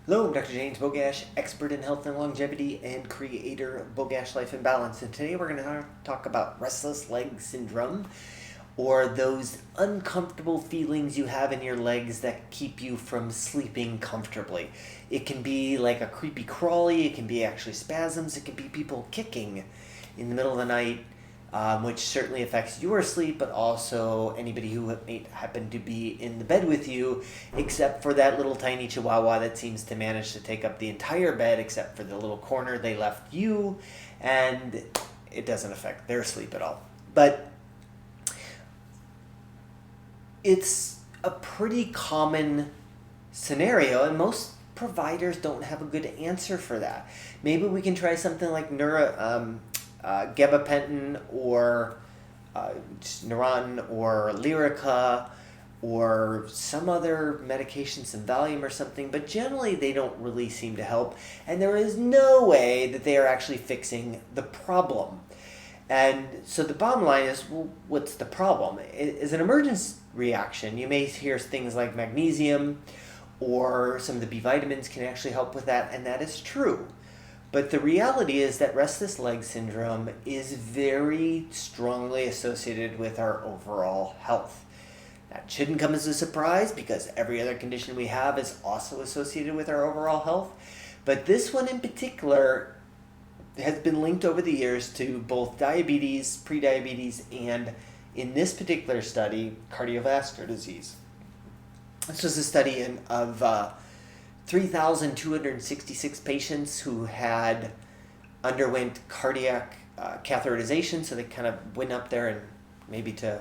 Hello, I'm Dr. James Bogash, expert in health and longevity and creator of Bogash Life and Balance. And today we're going to talk about restless leg syndrome, or those uncomfortable feelings you have in your legs that keep you from sleeping comfortably. It can be like a creepy crawly, it can be actually spasms, it can be people kicking in the middle of the night, which certainly affects your sleep, but also anybody who may happen to be in the bed with you, except for that little tiny chihuahua that seems to manage to take up the entire bed, except for the little corner they left you, and it doesn't affect their sleep at all. But it's a pretty common scenario, and most providers don't have a good answer for that. Maybe we can try something like gabapentin or Neuron or Lyrica or some other medication, some Valium or something, but generally they don't really seem to help, and there is no way that they are actually fixing the problem. And so the bottom line is, well, what's the problem? As an emergence reaction, you may hear things like magnesium or some of the B vitamins can actually help with that, and that is true. But the reality is that restless leg syndrome is very strongly associated with our overall health. That shouldn't come as a surprise because every other condition we have is also associated with our overall health. But this one in particular has been linked over the years to both diabetes, prediabetes, and in this particular study, cardiovascular disease. This was a study of 3,266 patients who had underwent cardiac catheterization, so they kind of went up there and maybe to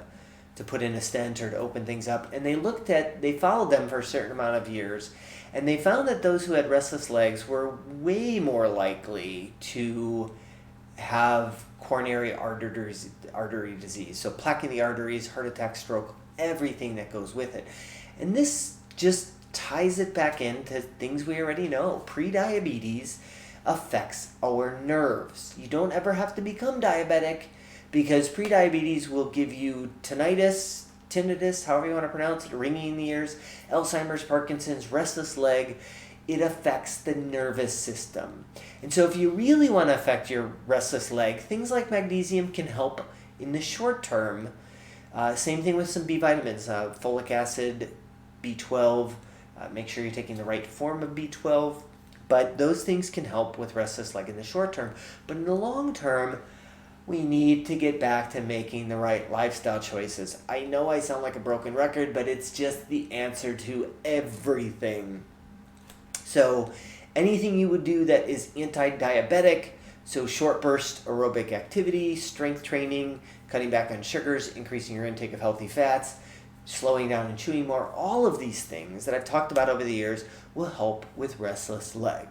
put in a stent or to open things up, and they followed them for a certain amount of years, and they found that those who had restless legs were way more likely to have coronary artery disease, so plaque in the arteries, heart attack, stroke, everything that goes with it. And this just ties it back into things we already know. Prediabetes affects our nerves. You don't ever have to become diabetic because prediabetes will give you tinnitus, however you want to pronounce it, ringing in the ears, Alzheimer's, Parkinson's, restless leg. It affects the nervous system. And so if you really want to affect your restless leg, things like magnesium can help in the short term. Same thing with some B vitamins, folic acid, B12. Make sure you're taking the right form of B12. But those things can help with restless leg in the short term. But in the long term, we need to get back to making the right lifestyle choices. I know I sound like a broken record, but it's just the answer to everything. So anything you would do that is anti-diabetic, so short burst aerobic activity, strength training, cutting back on sugars, increasing your intake of healthy fats, slowing down and chewing more, all of these things that I've talked about over the years will help with restless leg.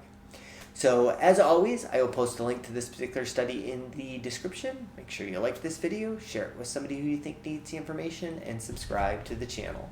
So as always, I will post a link to this particular study in the description. Make sure you like this video, share it with somebody who you think needs the information, and subscribe to the channel.